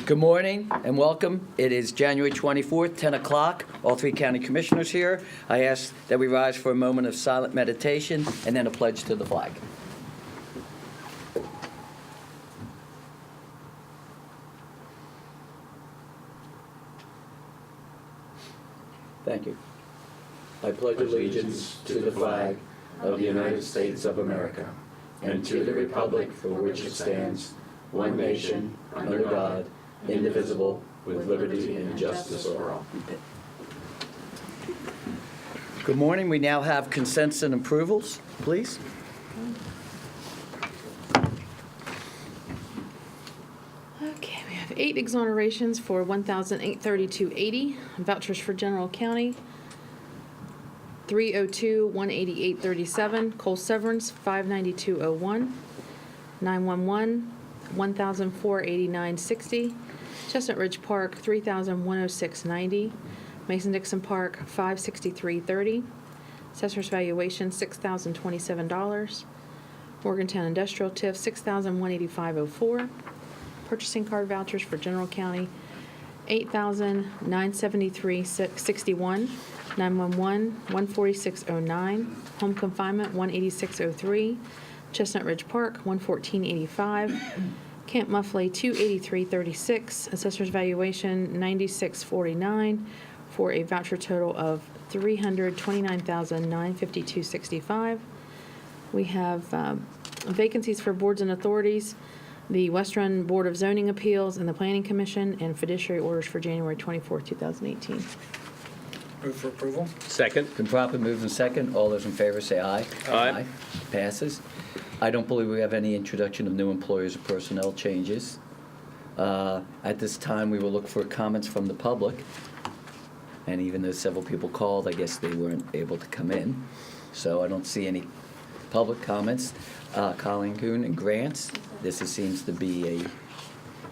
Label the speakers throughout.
Speaker 1: Good morning and welcome. It is January 24th, 10 o'clock. All three county commissioners here. I ask that we rise for a moment of silent meditation and then a pledge to the flag. Thank you. I pledge allegiance to the flag of the United States of America and to the republic for which it stands, one nation, under God, indivisible, with liberty and justice for all. Good morning. We now have consents and approvals, please.
Speaker 2: Okay, we have 8 exonerations for $1,832.80, vouchers for general county, 302, $188.37, coal severance, $592.01, 911, $1,489.60, Chestnut Ridge Park, $3,106.90, Mason-Dixon Park, $563.30, assessor's valuation, $6,027, Morgantown Industrial TIF, $6,185.04, purchasing card vouchers for general county, $8,973.61, 911, $146.09, home confinement, $186.03, Chestnut Ridge Park, $114.85, Camp Muffley, $283.36, assessor's valuation, $96.49, for a voucher total of $329,952.65. We have vacancies for boards and authorities, the West Run Board of Zoning Appeals and the Planning Commission, and fiduciary orders for January 24, 2018.
Speaker 3: Move for approval.
Speaker 4: Second.
Speaker 1: Been properly moved and second. All those in favor say aye.
Speaker 4: Aye.
Speaker 1: Passes. I don't believe we have any introduction of new employees or personnel changes. At this time, we will look for comments from the public. And even though several people called, I guess they weren't able to come in. So I don't see any public comments. Colleen Kuhn and grants. Seems to be a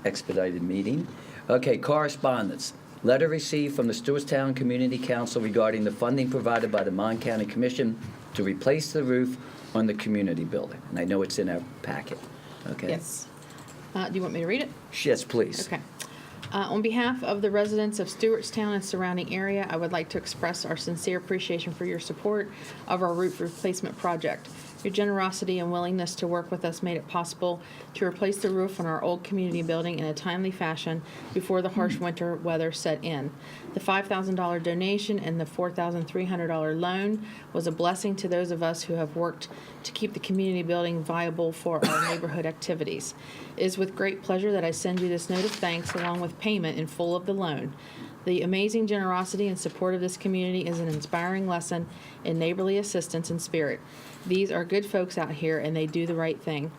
Speaker 1: expedited meeting. Okay, correspondence. Letter received from the Stewartstown Community Council regarding the funding provided by the Monongalia County Commission to replace the roof on the community building. And I know it's in our packet. Okay?
Speaker 2: Yes. Do you want me to read it?
Speaker 1: Yes, please.
Speaker 2: Okay. On behalf of the residents of Stewartstown and surrounding area, I would like to express our sincere appreciation for your support of our roof replacement project. Your generosity and willingness to work with us made it possible to replace the roof on our old community building in a timely fashion before the harsh winter weather set in. The $5,000 donation and the $4,300 loan was a blessing to those of us who have worked to keep the community building viable for our neighborhood activities. It is with great pleasure that I send you this note of thanks along with payment in full of the loan. The amazing generosity and support of this community is an inspiring lesson in neighborly assistance and spirit. These are good folks out here, and they do the right thing.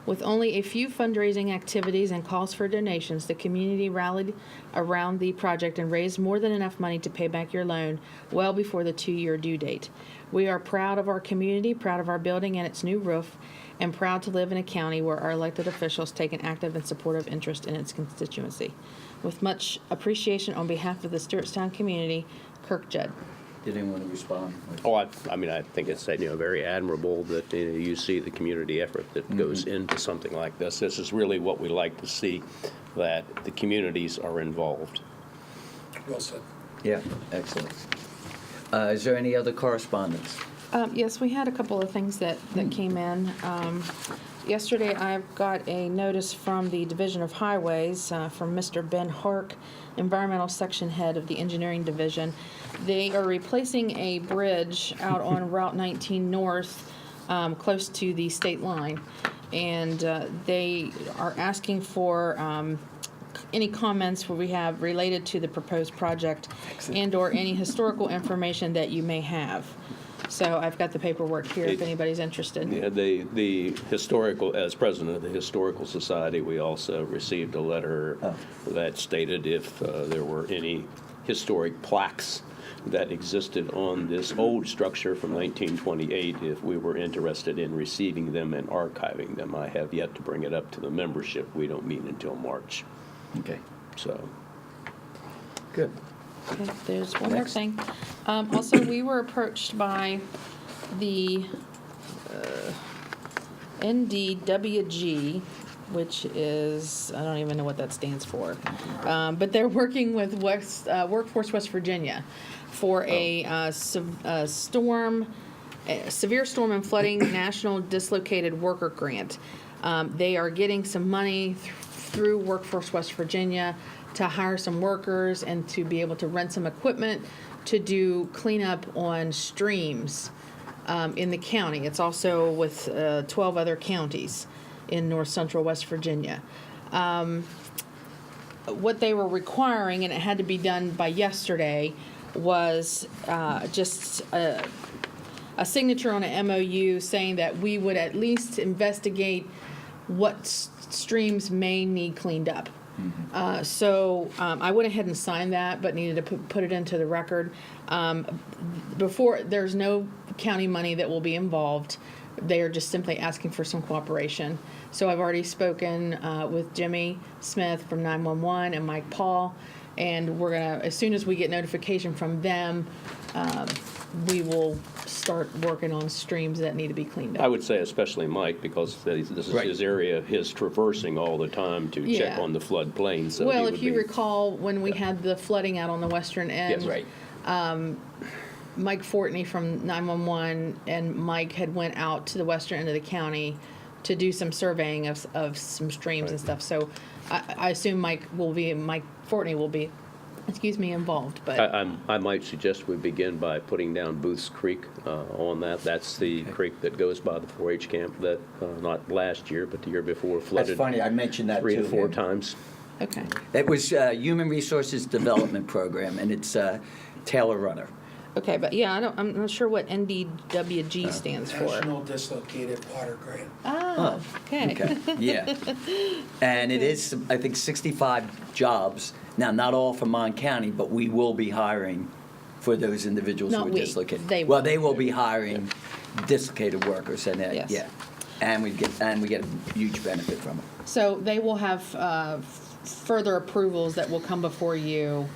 Speaker 2: With only a few fundraising activities and calls for donations, the community rallied around the project and raised more than enough money to pay back your loan well before the 2-year due date. We are proud of our community, proud of our building and its new roof, and proud to live in a county where our elected officials take an active and supportive interest in its constituency. With much appreciation on behalf of the Stewartstown community, Kirk Judd.
Speaker 1: Did anyone want to respond?
Speaker 4: Oh, I think it's very admirable that you see the community effort that goes into something like this. This is really what we like to see, that the communities are involved.
Speaker 3: Well said.
Speaker 1: Yeah, excellent. Is there any other correspondence?
Speaker 2: Yes, we had a couple of things that came in. Yesterday, I got a notice from the Division of Highways from Mr. Ben Hark, Environmental Section Head of the Engineering Division. They are replacing a bridge out on Route 19 North, close to the state line, and they are asking for any comments we have related to the proposed project and/or any historical information that you may have. So I've got the paperwork here if anybody's interested.
Speaker 4: Yeah, the historical, as president of the Historical Society, we also received a letter that stated if there were any historic plaques that existed on this old structure from 1928, if we were interested in receiving them and archiving them. I have yet to bring it up to the membership. We don't meet until March.
Speaker 1: Okay.
Speaker 4: So.
Speaker 1: Good.
Speaker 2: Okay, there's one more thing. Also, we were approached by the NDWG which is, I don't even know what that stands for. But they're working with Workforce West Virginia for a severe storm and flooding national dislocated worker grant. They are getting some money through Workforce West Virginia to hire some workers and to be able to rent some equipment to do cleanup on streams in the county. It's also with 12 other counties in north central West Virginia. What they were requiring, and it had to be done by yesterday, was just a signature on an MOU saying that we would at least investigate what streams may need cleaned up. So I went ahead and signed that, but needed to put it into the record. Before, there's no county money that will be involved. They are just simply asking for some cooperation. So I've already spoken with Jimmy Smith from 911 and Mike Paul, and we're gonna, as soon as we get notification from them, we will start working on streams that need to be cleaned up.
Speaker 4: I would say especially Mike, because this is
Speaker 1: Right.
Speaker 4: his area, his traversing all the time to check
Speaker 2: Yeah.
Speaker 4: on the floodplain. So
Speaker 2: Well,
Speaker 4: he
Speaker 2: if
Speaker 4: would
Speaker 2: you
Speaker 4: be-
Speaker 2: recall, when we had the flooding out on the western end,
Speaker 4: Yes.
Speaker 1: Right.
Speaker 2: Mike Fortney from 911 and Mike had went out to the western end of the county to do some surveying of some streams and stuff. So I assume Mike Fortney will be, involved. But
Speaker 4: I might suggest we begin by putting down Booth's Creek on that. That's the creek that goes by the 4-H camp that, not last year, but the year before,
Speaker 1: That's
Speaker 4: flooded
Speaker 1: funny, I mentioned that
Speaker 4: 3 to
Speaker 1: too.
Speaker 4: 4 times.
Speaker 2: okay.
Speaker 1: It was Human Resources Development Program, and it's Taylor Runner.
Speaker 2: Okay, but yeah, I'm not sure what NDWG stands for.
Speaker 3: National Dislocated Water Grant.
Speaker 2: Oh, okay.
Speaker 1: Okay, yeah. And it is, I think, 65 jobs. Now, not all from Mon County, but we will be hiring for those individuals who
Speaker 2: Not
Speaker 1: are
Speaker 2: we,
Speaker 1: dislocated.
Speaker 2: they
Speaker 1: Well,
Speaker 2: will.
Speaker 1: they will be hiring dislocated workers, and
Speaker 2: Yes.
Speaker 1: yeah. And we get a huge benefit from it.
Speaker 2: So they will have further approvals that will come before you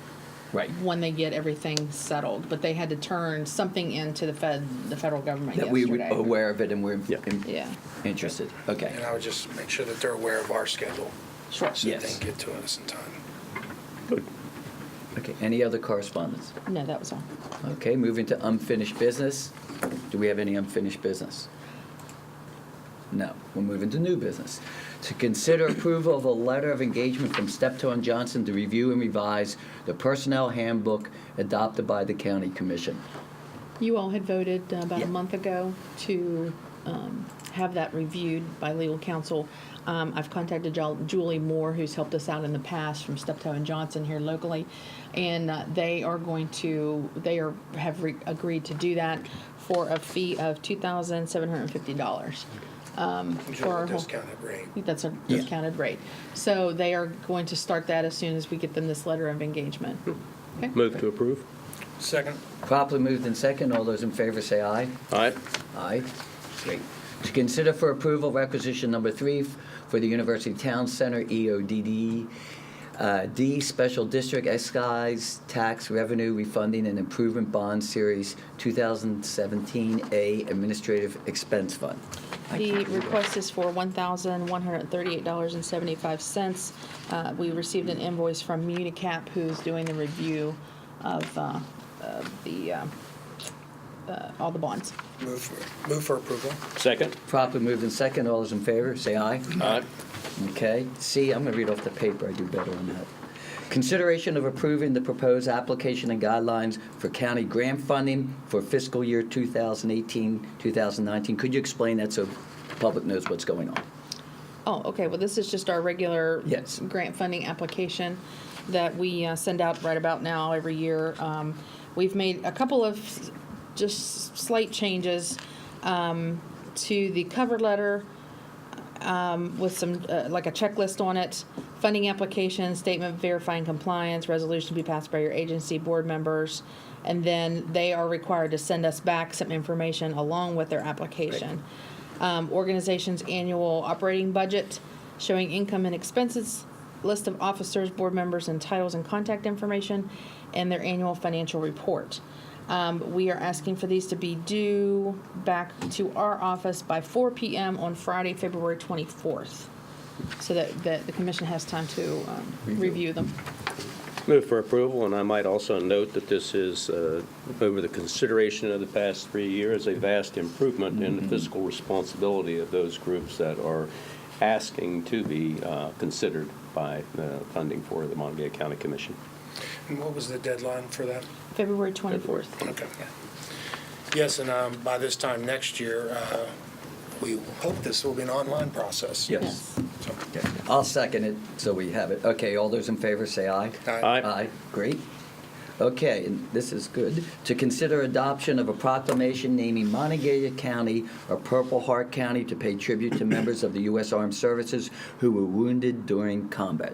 Speaker 1: Right.
Speaker 2: when they get everything settled. But they had to turn something into the federal government
Speaker 1: That we were
Speaker 2: yesterday.
Speaker 1: aware of it and we're
Speaker 2: Yeah.
Speaker 1: interested. Okay.
Speaker 3: And I would just make sure that they're aware of our schedule,
Speaker 2: Sure.
Speaker 3: so that
Speaker 1: Yes.
Speaker 3: they can get to us in time.
Speaker 4: Good.
Speaker 1: Okay, any other correspondence?
Speaker 2: No, that was all.
Speaker 1: Okay, moving to unfinished business. Do we have any unfinished business? No. We're moving to new business. To consider approval of a letter of engagement from Steptoe and Johnson to review and revise the personnel handbook adopted by the county commission.
Speaker 2: You all had voted about
Speaker 1: Yeah.
Speaker 2: a month ago to have that reviewed by legal counsel. I've contacted Julie Moore, who's helped us out in the past from Steptoe and Johnson here locally, and they have agreed to do that for a fee of $2,750.
Speaker 3: Which is
Speaker 2: for
Speaker 3: a
Speaker 2: our whole-
Speaker 3: discounted rate.
Speaker 2: That's a
Speaker 1: Yeah.
Speaker 2: discounted rate. So they are going to start that as soon as we get them this letter of engagement. Okay?
Speaker 4: Move to approve.
Speaker 3: Second,
Speaker 1: Properly moved in second. All those in favor say aye.
Speaker 4: Aye.
Speaker 1: Aye. Great. To consider for approval requisition number 3 for the University Town Center EODD D Special District Excise Tax Revenue Refunding and Improvement Bond Series 2017A Administrative Expense Fund.
Speaker 2: The request is for $1,138.75. We received an invoice from Unicap, who's doing the review of all the bonds.
Speaker 3: move for approval.
Speaker 4: Second.
Speaker 1: Properly moved in second. All those in favor, say aye.
Speaker 4: Aye.
Speaker 1: Okay. C, I'm going to read off the paper. I do better on that. Consideration of approving the proposed application and guidelines for county grant funding for fiscal year 2018-2019. Could you explain that so the public knows what's going on?
Speaker 2: Oh, okay, well, this is just our regular
Speaker 1: Yes.
Speaker 2: grant funding application that we send out right about now every year. We've made a couple of just slight changes to the cover letter with some, like a checklist on it, funding application, statement verifying compliance, resolution to be passed by your agency board members, and then they are required to send us back some information along with their application. Organization's annual operating budget showing income and expenses, list of officers, board members, and titles and contact information, and their annual financial report. We are asking for these to be due back to our office by 4 p.m. on Friday, February 24th. so that the commission has time to review them.
Speaker 4: Move for approval, and I might also note that this is, over the consideration of the past 3 years, a vast improvement in the fiscal responsibility of those groups that are asking to be considered by funding for the Monongalia County Commission.
Speaker 3: And what was the deadline for that?
Speaker 2: February 24th.
Speaker 3: Okay. Yes, and by this time next year, we hope this will be an online process.
Speaker 1: Yes.
Speaker 3: So,
Speaker 1: Okay. I'll second it, so we have it. Okay, all those in favor say aye.
Speaker 3: Aye.
Speaker 1: Aye, great. Okay, and this is good. To consider adoption of a proclamation naming Monongalia County a Purple Heart County to pay tribute to members of the U.S. Armed Services who were wounded during combat.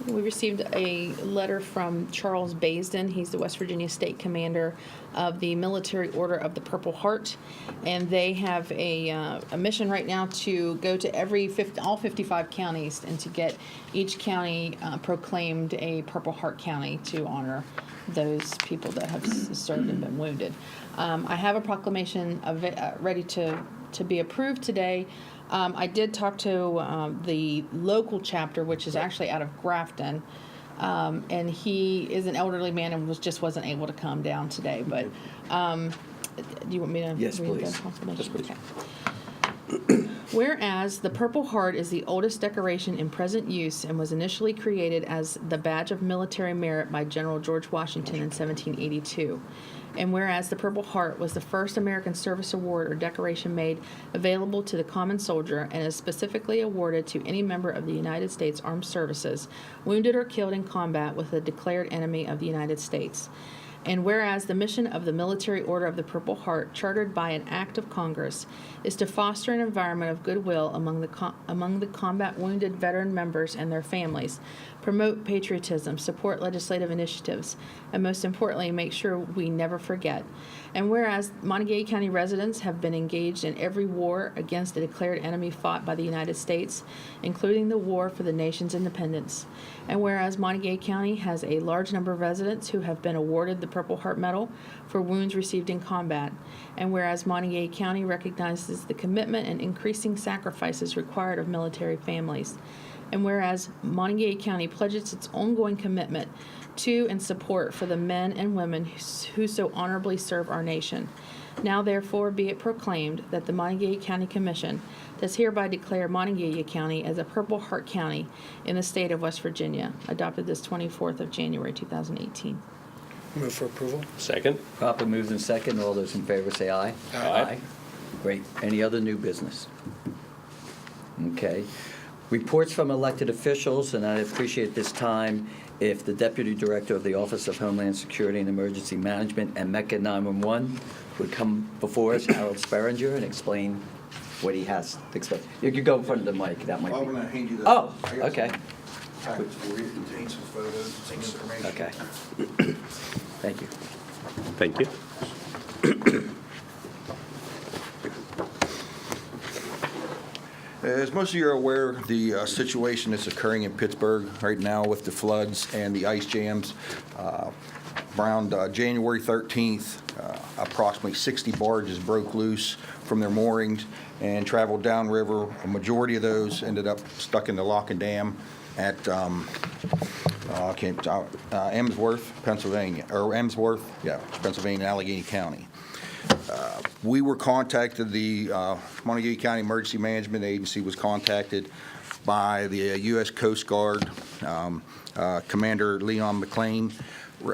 Speaker 2: We received a letter from Charles Baisden. He's the West Virginia State Commander of the Military Order of the Purple Heart, and they have a mission right now to go to all 55 counties and to get each county proclaimed a Purple Heart County to honor those people that have served and been wounded. I have a proclamation ready to be approved today. I did talk to the local chapter, which is actually out of Grafton, and he is an elderly man and just wasn't able to come down today. But do you want me to
Speaker 1: Yes,
Speaker 2: read
Speaker 1: please.
Speaker 2: the proclamation?
Speaker 4: Yes, please.
Speaker 2: Okay. Whereas the Purple Heart is the oldest decoration in present use and was initially created as the badge of military merit by General George Washington in 1782. And whereas the Purple Heart was the first American Service Award or decoration made available to the common soldier and is specifically awarded to any member of the United States Armed Services wounded or killed in combat with a declared enemy of the United States. And whereas the mission of the Military Order of the Purple Heart, chartered by an act of Congress, is to foster an environment of goodwill among the combat wounded veteran members and their families, promote patriotism, support legislative initiatives, and most importantly, make sure we never forget. And whereas Monongalia County residents have been engaged in every war against a declared enemy fought by the United States, including the war for the nation's independence. And whereas Monongalia County has a large number of residents who have been awarded the Purple Heart Medal for wounds received in combat. And whereas Monongalia County recognizes the commitment and increasing sacrifices required of military families. And whereas Monongalia County pledges its ongoing commitment to and support for the men and women who so honorably serve our nation. Now, therefore, be it proclaimed that the Monongalia County Commission does hereby declare Monongalia County as a Purple Heart County in the state of West Virginia, adopted this 24th of January, 2018.
Speaker 3: Move for approval.
Speaker 4: Second?
Speaker 1: Properly moved in second. All those in favor say aye.
Speaker 3: Aye.
Speaker 1: Great. Any other new business? Okay. Reports from elected officials, and I appreciate this time if the Deputy Director of the Office of Homeland Security and Emergency Management and Mecca 911 would come before us, Harold Sperringer, and explain what he has to explain. You could go in front of the mic. That might
Speaker 5: I'm
Speaker 1: be.
Speaker 5: going to hand you the.
Speaker 1: Oh,
Speaker 5: I got
Speaker 1: okay.
Speaker 5: some packets for you. It contains some photos, some information.
Speaker 1: Okay. Thank you.
Speaker 4: Thank you.
Speaker 5: As most of you are aware, the situation that's occurring in Pittsburgh right now with the floods and the ice jams, around January 13th, approximately 60 barges broke loose from their moorings and traveled downriver. A majority of those ended up stuck in the lock and dam at Emsworth, Pennsylvania, Pennsylvania, Allegheny County. We were contacted, the Monongalia County Emergency Management Agency was contacted by the U.S. Coast Guard, Commander Leon McLean,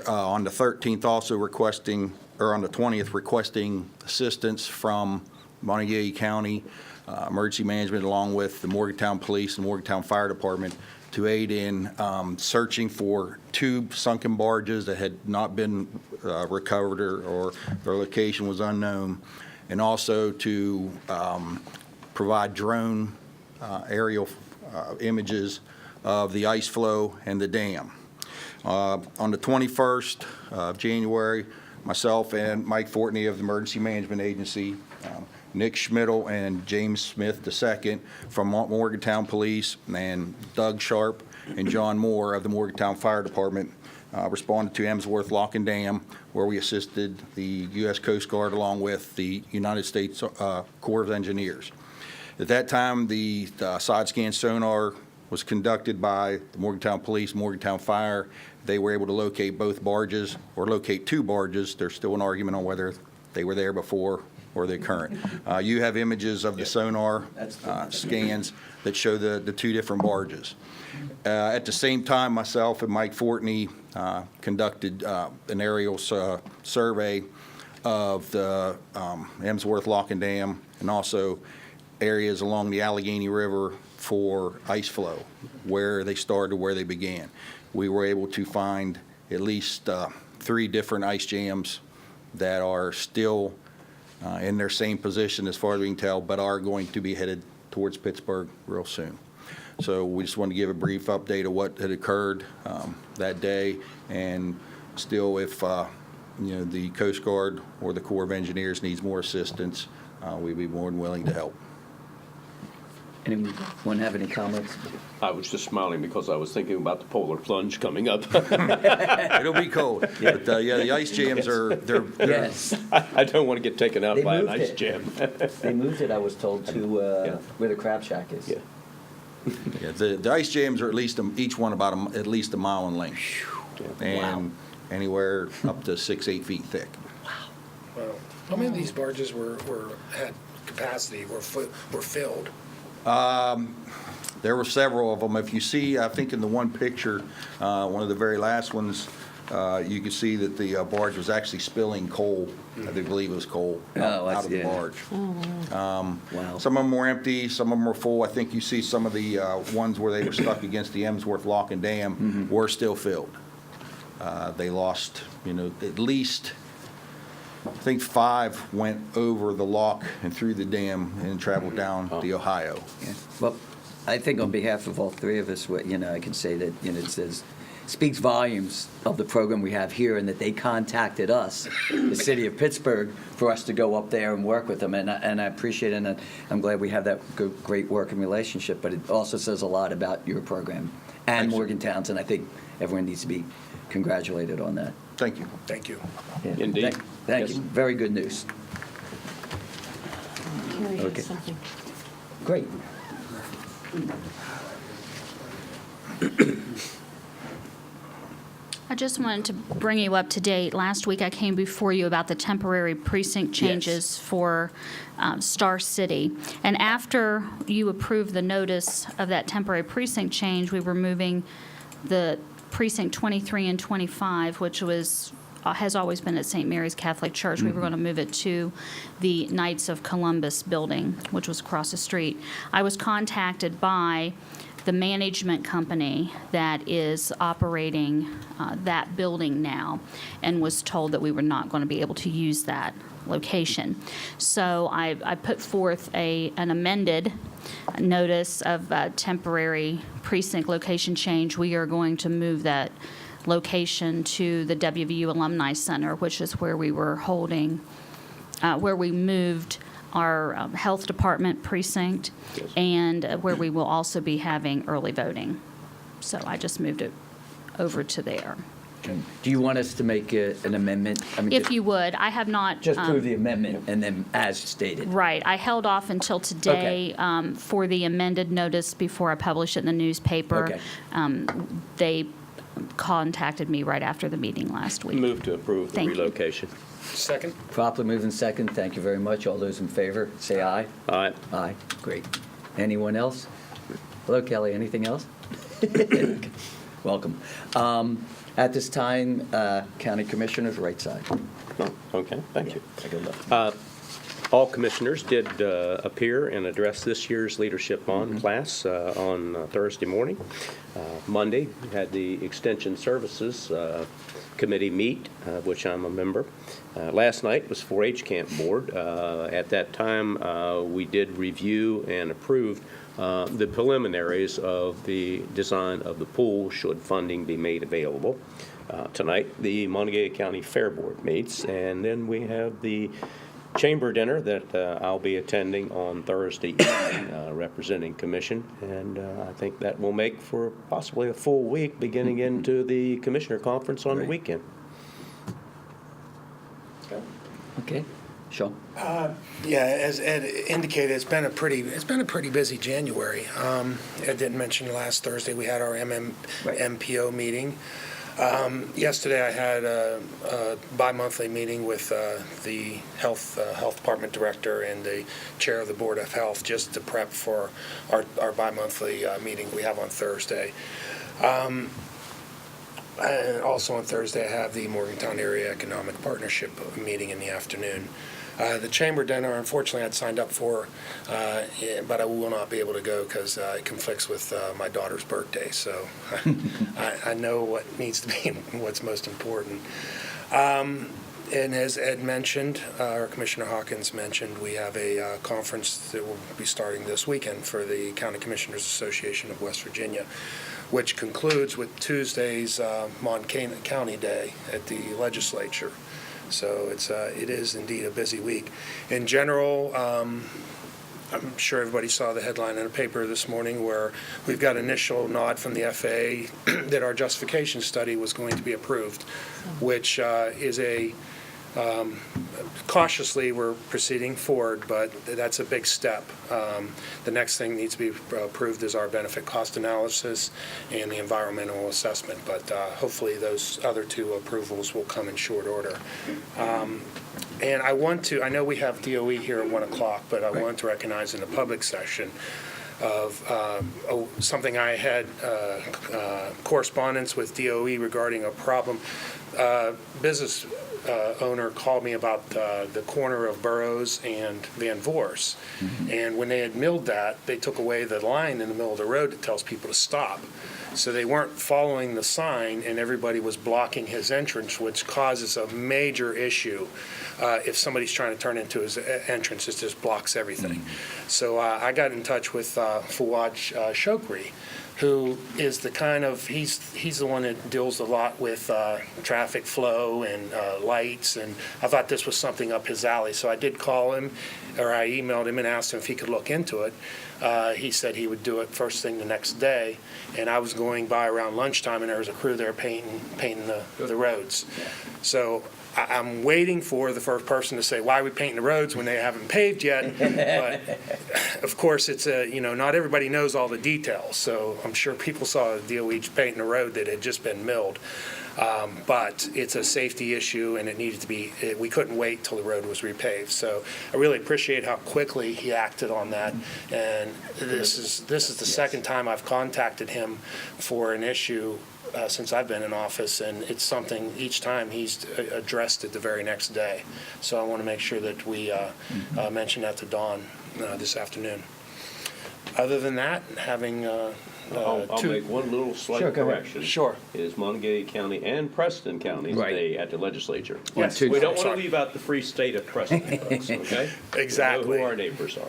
Speaker 5: on the 13th also requesting, or on the 20th requesting assistance from Monongalia County Emergency Management along with the Morgantown Police and Morgantown Fire Department to aid in searching for two sunken barges that had not been recovered or their location was unknown, and also to provide drone aerial images of the ice flow and the dam. On the 21st of January, myself and Mike Fortney of the Emergency Management Agency, Nick Schmidl and James Smith II from Morgantown Police, and Doug Sharp and John Moore of the Morgantown Fire Department responded to Emsworth Lock and Dam, where we assisted the U.S. Coast Guard along with the United States Corps of Engineers. At that time, the side scan sonar was conducted by the Morgantown Police, Morgantown Fire. They were able to locate both barges, or locate two barges. There's still an argument on whether they were there before or they're current. You have images of the sonar scans that show the two different barges. At the same time, myself and Mike Fortney conducted an aerial survey of the Emsworth Lock and Dam and also areas along the Allegheny River for ice flow, where they started, where they began. We were able to find at least 3 different ice jams that are still in their same position as far as we can tell, but are going to be headed towards Pittsburgh real soon. So we just want to give a brief update of what had occurred that day, and still, if the Coast Guard or the Corps of Engineers needs more assistance, we'd be more than willing to help.
Speaker 1: Anyone have any comments?
Speaker 4: I was just smiling because I was thinking about the polar plunge coming up.
Speaker 5: It'll be cold, but the ice jams they're
Speaker 1: Yes.
Speaker 4: I don't want to get taken out
Speaker 1: They
Speaker 4: by an
Speaker 1: moved
Speaker 4: ice
Speaker 1: it.
Speaker 4: jam.
Speaker 1: They moved it, I was told, to
Speaker 4: Yeah.
Speaker 1: where the crab shack is.
Speaker 4: Yeah.
Speaker 5: Yeah, the ice jams are at least each one about at least a mile in length, and anywhere up to 6-8 feet thick.
Speaker 3: Well, how many of these barges had capacity, were filled?
Speaker 5: There were several of them. If you see, I think in the one picture, one of the very last ones, you can see that the barge was actually spilling coal. I do believe it was coal out of the barge.
Speaker 1: Wow.
Speaker 5: Some of them were empty, some of them were full. I think you see some of the ones where they were stuck against the Emsworth Lock and Dam were still filled. They lost, at least, I think 5 went over the lock and through the dam and traveled down the Ohio.
Speaker 1: Yeah. Well, I think on behalf of all 3 of us, I can say that, it says, speaks volumes of the program we have here, and that they contacted us, the city of Pittsburgh, for us to go up there and work with them, and I appreciate it, and I'm glad we have that great working relationship, but it also says a lot about your program and Morgantown's, and I think everyone needs to be congratulated on that.
Speaker 5: Thank you.
Speaker 3: Thank you.
Speaker 1: Yeah.
Speaker 4: Indeed.
Speaker 1: Thank
Speaker 4: Yes.
Speaker 1: you. Very good news.
Speaker 2: Carrie has
Speaker 1: Okay.
Speaker 2: something.
Speaker 1: Great.
Speaker 6: I just wanted to bring you up to date. Last week I came before you about the temporary precinct changes for Star City. And after you approved the notice of that temporary precinct change, we were moving the precinct 23 and 25, which has always been at St. Mary's Catholic Church. We were going to move it to the Knights of Columbus building, which was across the street. I was contacted by the management company that is operating that building now, and was told that we were not going to be able to use that location. So I put forth an amended notice of temporary precinct location change. We are going to move that location to the WVU Alumni Center, which is where we were holding, where we moved our health department precinct, and where we will also be having early voting. So I just moved it over to there.
Speaker 1: Do you want us to make an amendment? I mean,
Speaker 6: If you would, I have not.
Speaker 1: just prove the amendment and then as stated.
Speaker 6: Right. I held off until today for the amended notice before I published it in the newspaper.
Speaker 1: Okay.
Speaker 6: They contacted me right after the meeting last week.
Speaker 4: Move to approve the
Speaker 6: Thank you.
Speaker 4: relocation.
Speaker 3: Second?
Speaker 1: Properly moved in second. Thank you very much. All those in favor, say aye.
Speaker 4: Aye.
Speaker 1: Aye. Great. Anyone else? Hello, Kelly. Anything else? Welcome. At this time, County Commissioners, right side.
Speaker 4: Oh, okay, thank you.
Speaker 1: Take a look.
Speaker 4: All commissioners did appear and address this year's Leadership On class on Thursday morning. Monday, we had the Extension Services Committee meet, which I'm a member. Last night was 4-H Camp Board. At that time, we did review and approve the preliminaries of the design of the pool should funding be made available. Tonight, the Monongalia County Fair Board meets, and then we have the chamber dinner that I'll be attending on Thursday evening, representing Commission, and I think that will make for possibly a full week beginning into the Commissioner Conference on the
Speaker 1: Great.
Speaker 4: weekend.
Speaker 1: Okay. Sean?
Speaker 3: Yeah, as Ed indicated, it's been a pretty busy January. Ed didn't mention last Thursday, we had our MPO meeting. Yesterday, I had a bi-monthly meeting with the Health Department Director and the Chair of the Board of Health, just to prep for our bi-monthly meeting we have on Thursday. And also on Thursday, I have the Morgantown Area Economic Partnership meeting in the afternoon. The chamber dinner, unfortunately, I'd signed up for, but I will not be able to go because it conflicts with my daughter's birthday. So I know what needs to be, what's most important. And as Ed mentioned, or Commissioner Hawkins mentioned, we have a conference that will be starting this weekend for the County Commissioners Association of West Virginia, which concludes with Tuesday's Monongalia County Day at the legislature. So it is indeed a busy week. In general, I'm sure everybody saw the headline in the paper this morning where we've got initial nod from the FAA that our justification study was going to be approved, which is cautiously we're proceeding forward, but that's a big step. The next thing needs to be approved is our benefit cost analysis and the environmental assessment, but hopefully those other two approvals will come in short order. And I know we have DOE here at 1 o'clock, but I want to recognize in the public session of something I had correspondence with DOE regarding a problem. Business owner called me about the corner of Burroughs and Van Voorst. And when they had milled that, they took away the line in the middle of the road that tells people to stop. So they weren't following the sign, and everybody was blocking his entrance, which causes a major issue. If somebody's trying to turn into his entrance, it just blocks everything. So I got in touch with Fawad Shokri, who is he's the one that deals a lot with traffic flow and lights, and I thought this was something up his alley. So I did call him, or I emailed him and asked him if he could look into it. He said he would do it first thing the next day, and I was going by around lunchtime, and there was a crew there painting the roads. So I'm waiting for the first person to say, why are we painting the roads when they haven't paved yet? But of course, it's not everybody knows all the details. So I'm sure people saw DOE painting a road that had just been milled. But it's a safety issue, and it needed to be, we couldn't wait till the road was repaved. So I really appreciate how quickly he acted on that. And this is the second time I've contacted him for an issue since I've been in office, and it's something each time he's addressed it the very next day. So I want to make sure that we mention that to Dawn this afternoon. Other than that, having
Speaker 4: I'll make one little slight
Speaker 1: Sure, go ahead.
Speaker 4: correction.
Speaker 3: Sure.
Speaker 4: It is Monongalia County and Preston County's
Speaker 1: Right.
Speaker 4: day at the legislature.
Speaker 3: Yes.
Speaker 4: We don't want
Speaker 3: Sorry.
Speaker 4: to leave out the free state of Preston, folks, okay?
Speaker 3: Exactly.
Speaker 4: We know who our neighbors are.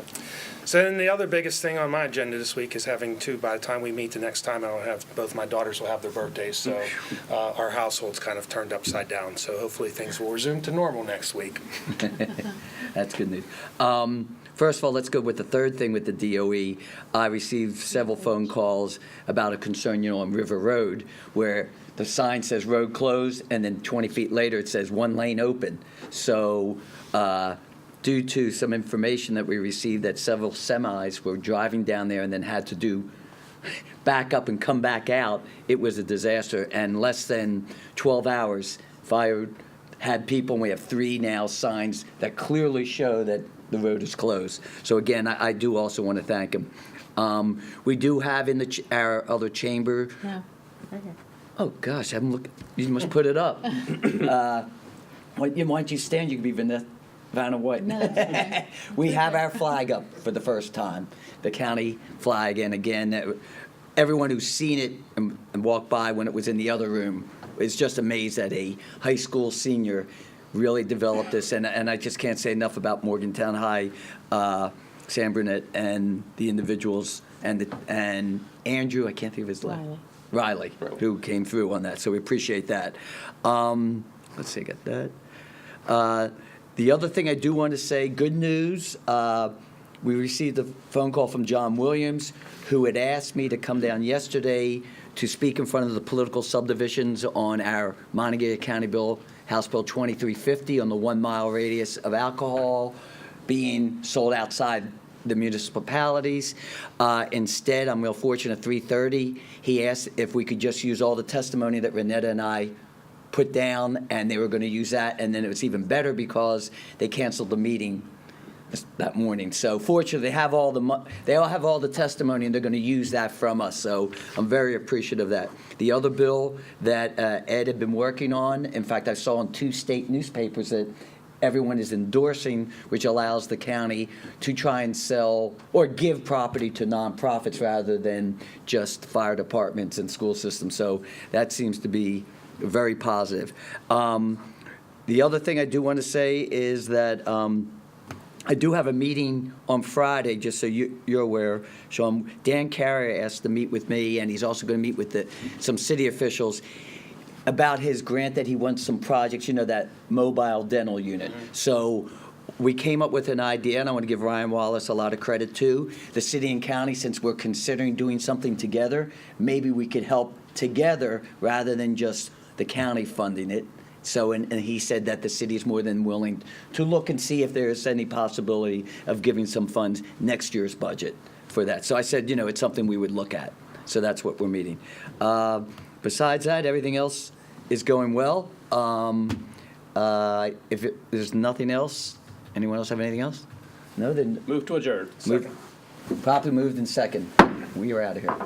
Speaker 3: So then the other biggest thing on my agenda this week is having by the time we meet the next time, I'll have, both my daughters will have their birthdays, so our household's kind of turned upside down. So hopefully things will resume to normal next week.
Speaker 1: That's good news. First of all, let's go with the third thing with the DOE. I received several phone calls about a concern, on River Road, where the sign says road closed, and then 20 feet later it says one lane open. So due to some information that we received that several semis were driving down there and then had to do back up and come back out, it was a disaster. And less than 12 hours, fire had people, and we have 3 now signs that clearly show that the road is closed. So again, I do also want to thank him. We do have in our other chamber.
Speaker 2: Yeah, right here.
Speaker 1: Oh gosh, I haven't looked. You must put it up. Why don't you stand? You could be Vanna White.
Speaker 2: No, that's fine.
Speaker 1: We have our flag up for the first time, the county flag, and again, everyone who's seen it and walked by when it was in the other room is just amazed that a high school senior really developed this, and I just can't say enough about Morgantown High, Sam Burnett, and the individuals, and Andrew, I can't think of his last. Riley, who came through on that, so we appreciate that. Let's see, I got that. The other thing I do want to say, good news, we received a phone call from John Williams, who had asked me to come down yesterday to speak in front of the political subdivisions on our Monongalia County bill House Bill 2350 on the 1 mile radius of alcohol being sold outside the municipalities. Instead, I'm real fortunate, at 3:30, he asked if we could just use all the testimony that Renetta and I put down, and they were going to use that, and then it was even better because they canceled the meeting that morning. So fortunately, they all have all the testimony, and they're going to use that from us. So I'm very appreciative of that. The other bill that Ed had been working on, in fact, I saw in 2 state newspapers that everyone is endorsing, which allows the county to try and sell or give property to nonprofits rather than just fire departments and school systems. So that seems to be very positive. The other thing I do want to say is that I do have a meeting on Friday, just so you're aware, Sean. Dan Carrier asked to meet with me, and he's also going to meet with some city officials about his grant that he wants some projects, that mobile dental unit. So we came up with an idea, and I want to give Ryan Wallace a lot of credit too. The city and county, since we're considering doing something together, maybe we could help together rather than just the county funding it. So, and he said that the city is more than willing to look and see if there's any possibility of giving some funds next year's budget for that. So I said, it's something we would look at. So that's what we're meeting. Besides that, everything else is going well. If there's nothing else, anyone else have anything else? No, then
Speaker 4: Move to adjourn.
Speaker 1: properly moved in second. We are out of here.